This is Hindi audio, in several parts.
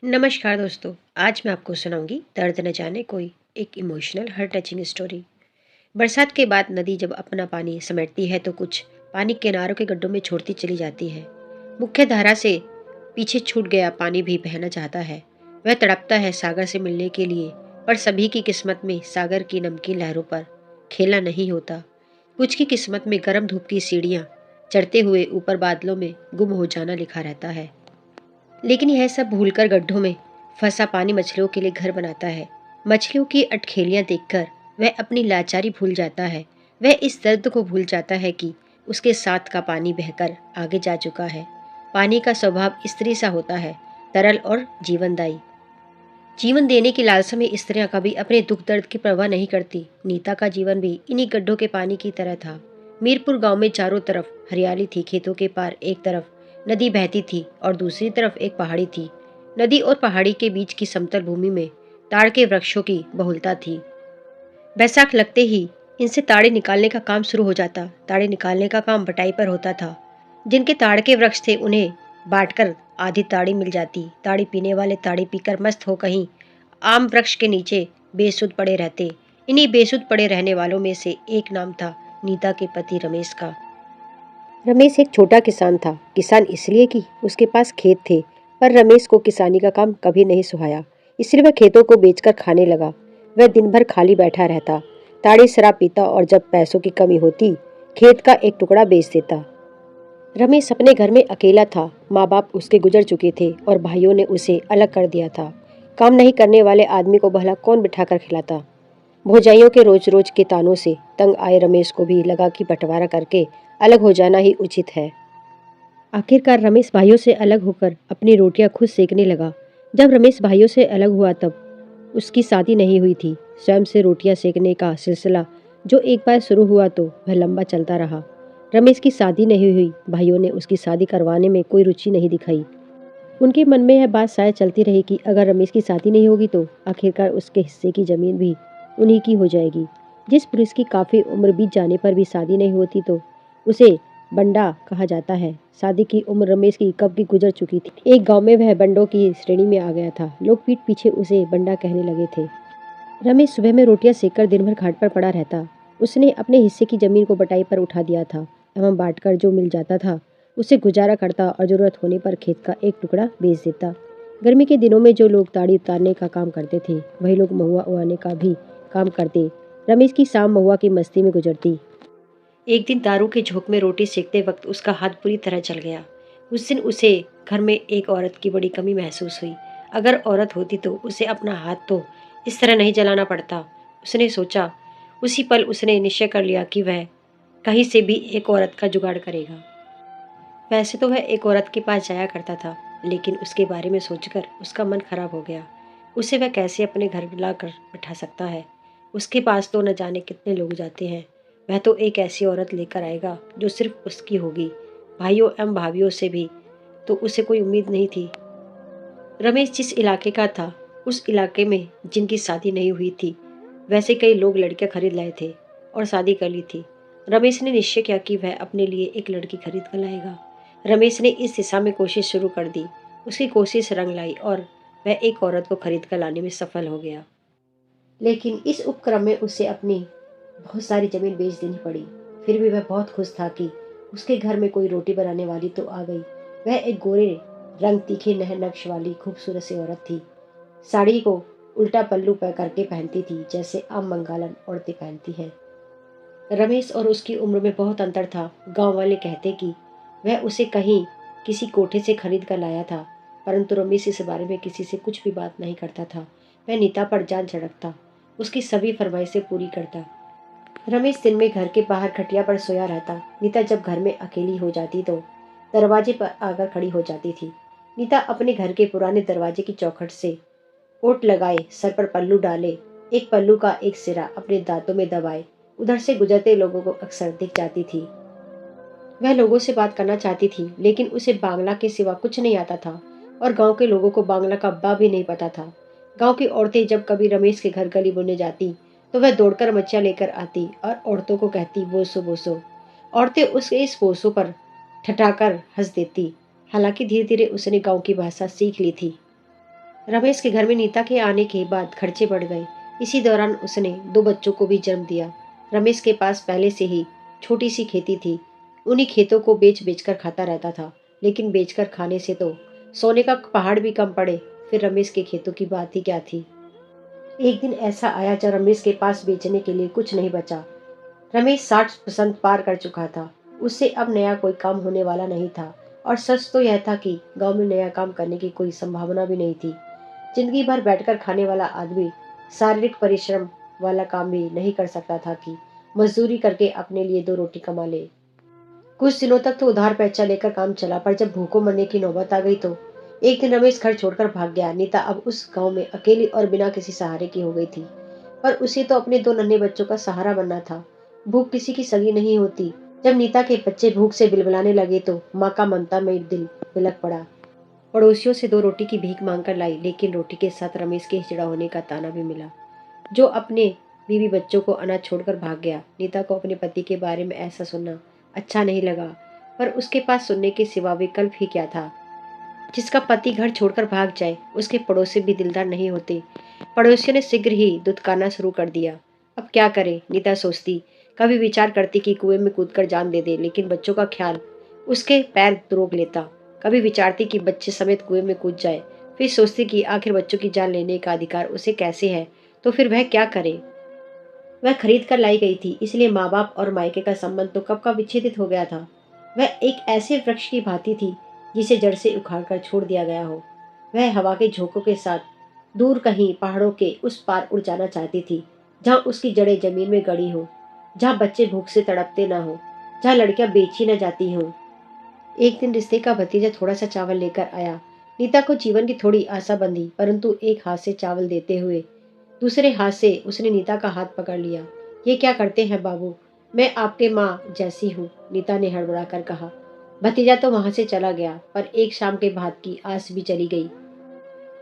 नमस्कार दोस्तों। आज मैं आपको सुनाऊंगी दर्द न जाने कोई एक इमोशनल हार्ट टचिंग स्टोरी। बरसात के बाद नदी जब अपना पानी समेटती है तो कुछ पानी किनारों के गड्ढों में छोड़ती चली जाती है। मुख्य धारा से पीछे छूट गया पानी भी बहना चाहता है। वह तड़पता है सागर से मिलने के लिए, पर सभी की किस्मत में सागर की नमकीन लहरों पर खेलना नहीं होता। कुछ की किस्मत में गर्म धूप की सीढ़ियाँ चढ़ते हुए ऊपर बादलों में गुम हो जाना लिखा रहता है। लेकिन यह सब भूलकर गड्ढों में फंसा पानी मछलियों के लिए घर बनाता है। मछलियों की अटखेलियां देखकर वह अपनी लाचारी भूल जाता है। वह इस दर्द को भूल जाता है कि उसके साथ का पानी बहकर आगे जा चुका है। पानी का स्वभाव स्त्री सा होता है, तरल और जीवनदायी। जीवन देने की लालसा में स्त्रियां कभी अपने दुख दर्द की परवाह नहीं करती। नीता का जीवन भी इन्हीं गड्ढों के पानी की तरह था। मीरपुर गांव में चारों तरफ हरियाली थी। खेतों के पार एक तरफ नदी बहती थी और दूसरी तरफ एक पहाड़ी थी। नदी और पहाड़ी के बीच की समतल भूमि में ताड़ के वृक्षों की बहुलता थी। बैसाख लगते ही इनसे ताड़े निकालने का काम शुरू हो जाता। ताड़े निकालने का काम बटाई पर होता था। जिनके ताड़ के वृक्ष थे उन्हें बांटकर आधी ताड़ी मिल जाती। ताड़ी पीने वाले ताड़ी पीकर मस्त हो कहीं आम वृक्ष के नीचे बेसुध पड़े रहते। इन्हीं बेसुध पड़े रहने वालों में से एक नाम था नीता के पति रमेश का। रमेश एक छोटा किसान था। किसान इसलिए कि उसके पास खेत थे, पर रमेश को किसानी का काम कभी नहीं सुहाया। इसलिए वह खेतों को बेचकर खाने लगा। वह दिन भर खाली बैठा रहता, ताड़ी शराब पीता और जब पैसों की कमी होती खेत का एक टुकड़ा बेच देता। रमेश अपने घर में अकेला था। माँ बाप उसके गुजर चुके थे और भाइयों ने उसे अलग कर दिया था। काम नहीं करने वाले आदमी को भला कौन बिठाकर खिलाता। भौजाइयों के रोज रोज के तानों से तंग आए रमेश को भी लगा कि बंटवारा करके अलग हो जाना ही उचित है। आखिरकार रमेश भाइयों से अलग होकर अपनी रोटियां खुद सेकने लगा। जब रमेश भाइयों से अलग हुआ तब उसकी शादी नहीं हुई थी। स्वयं से रोटियां सेकने का सिलसिला जो एक बार शुरू हुआ तो वह लंबा चलता रहा। रमेश की शादी नहीं हुई। भाइयों ने उसकी शादी करवाने में कोई रुचि नहीं दिखाई। उनके मन में यह बात शायद चलती रही कि अगर रमेश की शादी नहीं होगी तो आखिरकार उसके हिस्से की जमीन भी उन्हीं की हो जाएगी। जिस पुरुष की काफी उम्र बीत जाने पर भी शादी नहीं होती तो उसे बंडा कहा जाता है। शादी की उम्र रमेश की कब की गुजर चुकी थी। एक गांव में वह बंडों की श्रेणी में आ गया था। लोग पीठ पीछे उसे बंडा कहने लगे थे। रमेश सुबह में रोटियां सेककर दिन भर घाट पर पड़ा रहता। उसने अपने हिस्से की जमीन को बटाई पर उठा दिया था एवं बांटकर जो मिल जाता था उसे गुजारा करता और जरूरत होने पर खेत का एक टुकड़ा बेच देता। गर्मी के दिनों में जो लोग ताड़ी उतारने का काम करते थे वही लोग महुआ उगाने का भी काम करते। रमेश की शाम महुआ की मस्ती में गुजरती। एक दिन दारू के झोंक में रोटी सेकते वक्त उसका हाथ बुरी तरह जल गया। उस दिन उसे घर में एक औरत की बड़ी कमी महसूस हुई। अगर औरत होती तो उसे अपना हाथ तो इस तरह नहीं जलाना पड़ता। उसने सोचा। उसी पल उसने निश्चय कर लिया कि वह कहीं से भी एक औरत का जुगाड़ करेगा। वैसे तो वह एक औरत के पास जाया करता था, लेकिन उसके बारे में सोचकर उसका मन खराब हो गया। उसे वह कैसे अपने घर लाकर बिठा सकता है। उसके पास तो न जाने कितने लोग जाते हैं। वह तो एक ऐसी औरत लेकर आएगा जो सिर्फ उसकी होगी। भाइयों एवं भाभियों से भी तो उसे कोई उम्मीद नहीं थी। रमेश जिस इलाके का था उस इलाके में जिनकी शादी नहीं हुई थी वैसे कई लोग लड़कियां खरीद लाए थे और शादी कर ली थी। रमेश ने निश्चय किया कि वह अपने लिए एक लड़की खरीद कर लाएगा। रमेश ने इस दिशा में कोशिश शुरू कर दी। उसकी कोशिश रंग लाई और वह एक औरत को खरीद कर लाने में सफल हो गया। लेकिन इस उपक्रम में उसे अपनी बहुत सारी जमीन बेच देनी पड़ी। फिर भी वह बहुत खुश था कि उसके घर में कोई रोटी बनाने वाली तो आ गई। वह एक गोरे रंग तीखे नह नक्श वाली खूबसूरत सी औरत थी। साड़ी को उल्टा पल्लू पर करके पहनती थी जैसे आम बंगालन औरतें पहनती हैं। रमेश और उसकी उम्र में बहुत अंतर था। गांव वाले कहते कि वह उसे कहीं किसी कोठे से खरीद कर लाया था, परंतु रमेश इस बारे में किसी से कुछ भी बात नहीं करता था। वह नीता पर जान झड़कता, उसकी सभी फरमाइशें पूरी करता। रमेश दिन में घर के बाहर खटिया पर सोया रहता। नीता जब घर में अकेली हो जाती तो दरवाजे पर आकर खड़ी हो जाती थी। नीता अपने घर के पुराने दरवाजे की चौखट से ओट लगाए, सर पर पल्लू डाले, एक पल्लू का एक सिरा अपने दांतों में दबाए उधर से गुजरते लोगों को अक्सर दिख जाती थी। वह लोगों से बात करना चाहती थी, लेकिन उसे बांग्ला के सिवा कुछ नहीं आता था और गांव के लोगों को बांग्ला का बा भी नहीं पता था। गांव की औरतें जब कभी रमेश के घर गली बुनने जाती तो वह दौड़कर मच्छियाँ लेकर आती और औरतों को कहती बोसो बोसो। औरतें उसके इस बोसो पर ठठाकर हंस देती। हालांकि धीरे धीरे उसने गांव की भाषा सीख ली थी। रमेश के घर में नीता के आने के बाद खर्चे बढ़ गए। इसी दौरान उसने 2 बच्चों को भी जन्म दिया। रमेश के पास पहले से ही छोटी सी खेती थी। उन्हीं खेतों को बेच बेच कर खाता रहता था। लेकिन बेचकर खाने से तो सोने का पहाड़ भी कम पड़े। फिर रमेश के खेतों की बात ही क्या थी। एक दिन ऐसा आया जब रमेश के पास बेचने के लिए कुछ नहीं बचा। रमेश 60% पार कर चुका था। उससे अब नया कोई काम होने वाला नहीं था। और सच तो यह था कि गांव में नया काम करने की कोई संभावना भी नहीं थी। जिंदगी भर बैठकर खाने वाला आदमी शारीरिक परिश्रम वाला काम भी नहीं कर सकता था कि मजदूरी करके अपने लिए 2 रोटी कमा ले। कुछ दिनों तक तो उधार पैसा लेकर काम चला, पर जब भूखों मरने की नौबत आ गई तो एक दिन रमेश घर छोड़कर भाग गया। नीता अब उस गांव में अकेली और बिना किसी सहारे की हो गई थी। पर उसे तो अपने 2 नन्हे बच्चों का सहारा बनना था। भूख किसी की सगी नहीं होती। जब नीता के बच्चे भूख से बिलबिलाने लगे तो माँ का ममता में दिल बिलक पड़ा। पड़ोसियों से 2 रोटी की भीख मांगकर लाई, लेकिन रोटी के साथ रमेश के हिजड़ा होने का ताना भी मिला, जो अपने बीवी बच्चों को अनाथ छोड़कर भाग गया। नीता को अपने पति के बारे में ऐसा सुनना अच्छा नहीं लगा, पर उसके पास सुनने के सिवा विकल्प ही क्या था। जिसका पति घर छोड़कर भाग जाए, उसके पड़ोसी भी दिलदार नहीं होते। पड़ोसियों ने शीघ्र ही दुत्कारना शुरू कर दिया। अब क्या करे, नीता सोचती। कभी विचार करती कि कुएं में कूदकर जान दे दे, लेकिन बच्चों का ख्याल उसके पैर रोक लेता। कभी विचारती कि बच्चे समेत कुएं में कूद जाए, फिर सोचती कि आखिर बच्चों की जान लेने का अधिकार उसे कैसे है, तो फिर वह क्या करे। वह खरीद कर लाई गई थी, इसलिए माँ बाप और मायके का संबंध तो कब का विच्छेदित हो गया था। वह एक ऐसे वृक्ष की भांति थी जिसे जड़ से उखाड़ कर छोड़ दिया गया हो। वह हवा के झोंकों के साथ दूर कहीं पहाड़ों के उस पार उड़ जाना चाहती थी, जहाँ उसकी जड़ें जमीन में गड़ी हो, जहाँ बच्चे भूख से तड़पते ना हो, जहाँ लड़कियां बेची न जाती हों। एक दिन रिश्ते का भतीजा थोड़ा सा चावल लेकर आया। नीता को जीवन की थोड़ी आशा बंधी, परंतु एक हाथ से चावल देते हुए दूसरे हाथ से उसने नीता का हाथ पकड़ लिया। ये क्या करते हैं बाबू, मैं आपके माँ जैसी हूँ, नीता ने हड़बड़ा कर कहा। भतीजा तो वहां से चला गया, पर एक शाम के बाद की आस भी चली गई।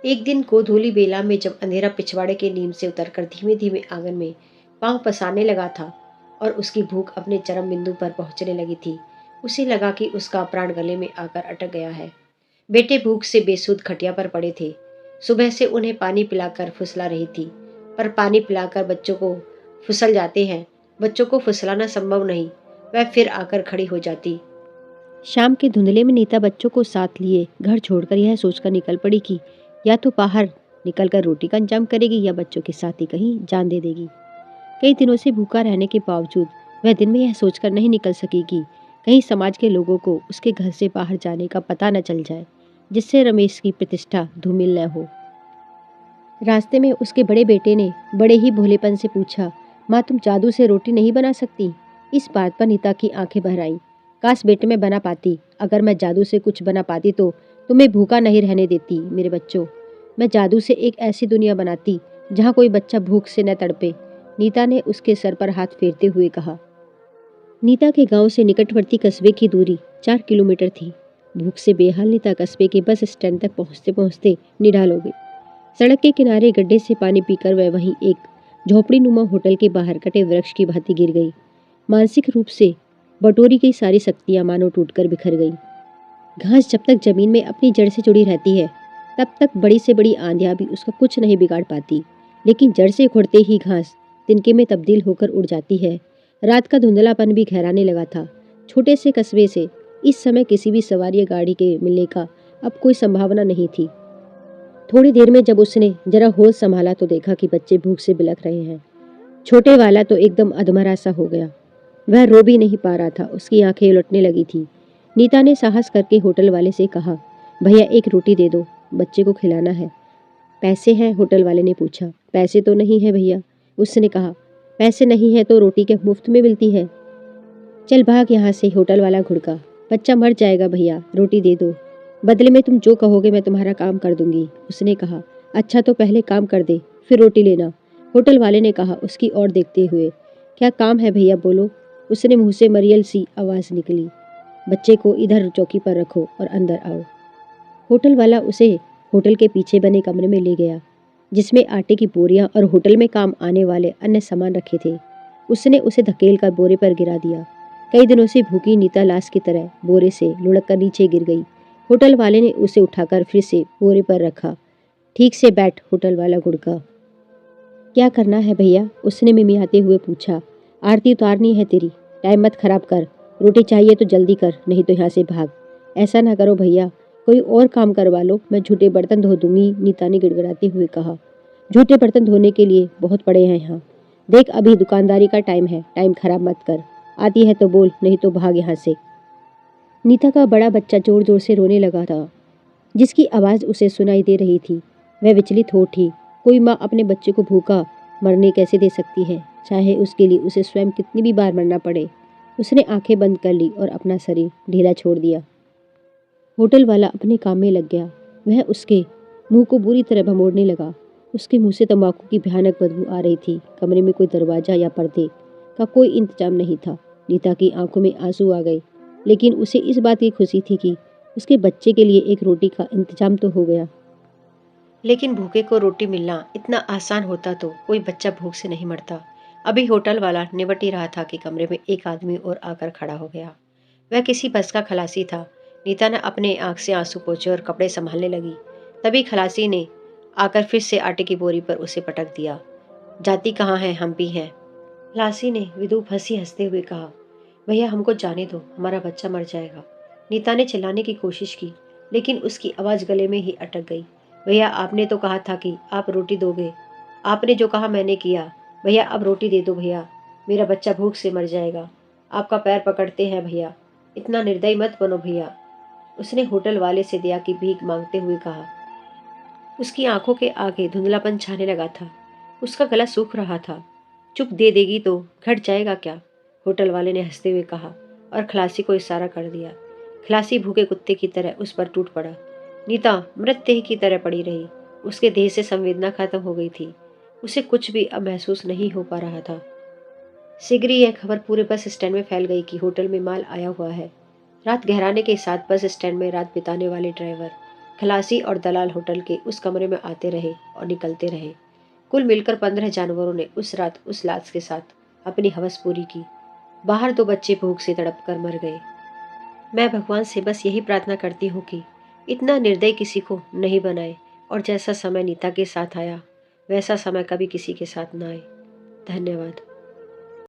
एक दिन गोधूली बेला में जब अंधेरा पिछवाड़े के नीम से उतरकर धीमे धीमे आंगन में पांव पसारने लगा था और उसकी भूख अपने चरम बिंदु पर पहुंचने लगी थी, उसे लगा कि उसका प्राण गले में आकर अटक गया है। बेटे भूख से बेसुध खटिया पर पड़े थे। सुबह से उन्हें पानी पिलाकर फुसला रही थी, पर पानी पिलाकर बच्चों को फुसल जाते हैं। बच्चों को फुसलाना संभव नहीं। वह फिर आकर खड़ी हो जाती। शाम के धुंधले में नीता बच्चों को साथ लिए घर छोड़कर यह सोचकर निकल पड़ी कि या तो बाहर निकलकर रोटी का इंतजाम करेगी या बच्चों के साथ ही कहीं जान दे देगी। कई दिनों से भूखा रहने के बावजूद वह दिन में यह सोचकर नहीं निकल सकी कि कहीं समाज के लोगों को उसके घर से बाहर जाने का पता न चल जाए, जिससे रमेश की प्रतिष्ठा धूमिल न हो। रास्ते में उसके बड़े बेटे ने बड़े ही भोलेपन से पूछा, माँ तुम जादू से रोटी नहीं बना सकती? इस बात पर नीता की आंखें भर आईं। काश बेटे मैं बना पाती। अगर मैं जादू से कुछ बना पाती तो तुम्हें भूखा नहीं रहने देती। मेरे बच्चों, मैं जादू से एक ऐसी दुनिया बनाती जहाँ कोई बच्चा भूख से न तड़पे। नीता ने उसके सर पर हाथ फेरते हुए कहा। नीता के गांव से निकटवर्ती कस्बे की दूरी 4 किलोमीटर थी। भूख से बेहाल नीता कस्बे के बस स्टैंड तक पहुंचते पहुंचते निढाल हो गई। सड़क के किनारे गड्ढे से पानी पीकर वह वहीं एक झोपड़ी नुमा होटल के बाहर कटे वृक्ष की भांति गिर गई। मानसिक रूप से बटोरी गई सारी शक्तियां मानो टूटकर बिखर गई। घास जब तक जमीन में अपनी जड़ से जुड़ी रहती है, तब तक बड़ी से बड़ी आंधियां भी उसका कुछ नहीं बिगाड़ पाती। लेकिन जड़ से उखड़ते ही घास तिनके में तब्दील होकर उड़ जाती है। रात का धुंधलापन भी गहराने लगा था। छोटे से कस्बे से इस समय किसी भी सवारी या गाड़ी के मिलने का अब कोई संभावना नहीं थी। थोड़ी देर में जब उसने जरा होश संभाला तो देखा कि बच्चे भूख से बिलख रहे हैं। छोटे वाला तो एकदम अधमरा सा हो गया। वह रो भी नहीं पा रहा था, उसकी आंखें उलटने लगी थी। नीता ने साहस करके होटल वाले से कहा, भैया एक रोटी दे दो, बच्चे को खिलाना है। पैसे हैं? होटल वाले ने पूछा। पैसे तो नहीं है भैया, उसने कहा। पैसे नहीं है तो रोटी क्या मुफ्त में मिलती है? चल भाग यहाँ से, होटल वाला घुड़का। बच्चा मर जाएगा भैया, रोटी दे दो। बदले में तुम जो कहोगे मैं तुम्हारा काम कर दूंगी, उसने कहा। अच्छा तो पहले काम कर दे, फिर रोटी लेना, होटल वाले ने कहा उसकी ओर देखते हुए। क्या काम है भैया, बोलो, उसने मुंह से मरियल सी आवाज़ निकली। बच्चे को इधर चौकी पर रखो और अंदर आओ। होटल वाला उसे होटल के पीछे बने कमरे में ले गया, जिसमें आटे की बोरियां और होटल में काम आने वाले अन्य सामान रखे थे। उसने उसे धकेल कर बोरे पर गिरा दिया। कई दिनों से भूखी नीता लाश की तरह बोरे से लुढ़क कर नीचे गिर गई। होटल वाले ने उसे उठाकर फिर से बोरे पर रखा। ठीक से बैठ, होटल वाला गुड़का। क्या करना है भैया? उसने मिमियाते हुए पूछा। आरती उतारनी है तेरी, टाइम मत खराब कर। रोटी चाहिए तो जल्दी कर, नहीं तो यहाँ से भाग। ऐसा ना करो भैया, कोई और काम करवा लो, मैं झूठे बर्तन धो दूंगी, नीता ने गिड़गिड़ाते हुए कहा। झूठे बर्तन धोने के लिए बहुत पड़े हैं यहाँ। देख अभी दुकानदारी का टाइम है, टाइम खराब मत कर। आती है तो बोल, नहीं तो भाग यहाँ से। नीता का बड़ा बच्चा जोर जोर से रोने लगा था, जिसकी आवाज़ उसे सुनाई दे रही थी। वह विचलित हो उठी। कोई माँ अपने बच्चे को भूखा मरने कैसे दे सकती है, चाहे उसके लिए उसे स्वयं कितनी भी बार मरना पड़े। उसने आंखें बंद कर ली और अपना शरीर ढीला छोड़ दिया। होटल वाला अपने काम में लग गया। वह उसके मुंह को बुरी तरह भमोड़ने लगा। उसके मुंह से तंबाकू की भयानक बदबू आ रही थी। कमरे में कोई दरवाजा या पर्दे का कोई इंतजाम नहीं था। नीता की आंखों में आंसू आ गए, लेकिन उसे इस बात की खुशी थी कि उसके बच्चे के लिए एक रोटी का इंतजाम तो हो गया। लेकिन भूखे को रोटी मिलना इतना आसान होता तो कोई बच्चा भूख से नहीं मरता। अभी होटल वाला निपट ही रहा था कि कमरे में एक आदमी और आकर खड़ा हो गया। वह किसी बस का खलासी था। नीता ने अपने आंख से आंसू पोंछे और कपड़े संभालने लगी। तभी खलासी ने आकर फिर से आटे की बोरी पर उसे पटक दिया। जाती कहाँ है, हम भी हैं। खलासी ने विदुप हंसी हंसते हुए कहा, भैया हमको जाने दो, हमारा बच्चा मर जाएगा। नीता ने चिल्लाने की कोशिश की, लेकिन उसकी आवाज़ गले में ही अटक गई। भैया आपने तो कहा था कि आप रोटी दोगे। आपने जो कहा मैंने किया। भैया अब रोटी दे दो भैया, मेरा बच्चा भूख से मर जाएगा। आपका पैर पकड़ते हैं भैया, इतना निर्दयी मत बनो भैया। उसने होटल वाले से दया की भीख मांगते हुए कहा। उसकी आंखों के आगे धुंधलापन छाने लगा था। उसका गला सूख रहा था। चुप दे देगी तो घट जाएगा क्या? होटल वाले ने हंसते हुए कहा और खलासी को इशारा कर दिया। खलासी भूखे कुत्ते की तरह उस पर टूट पड़ा। नीता मृतदेह की तरह पड़ी रही। उसके देह से संवेदना खत्म हो गई थी। उसे कुछ भी अब महसूस नहीं हो पा रहा था। शीघ्र ही यह खबर पूरे बस स्टैंड में फैल गई कि होटल में माल आया हुआ है। रात गहराने के साथ बस स्टैंड में रात बिताने वाले ड्राइवर, खलासी और दलाल होटल के उस कमरे में आते रहे और निकलते रहे। कुल मिलकर 15 जानवरों ने उस रात उस लाश के साथ अपनी हवस पूरी की। बाहर 2 बच्चे भूख से तड़प कर मर गए। मैं भगवान से बस यही प्रार्थना करती हूँ कि इतना निर्दयी किसी को नहीं बनाए, और जैसा समय नीता के साथ आया वैसा समय कभी किसी के साथ ना आए। धन्यवाद।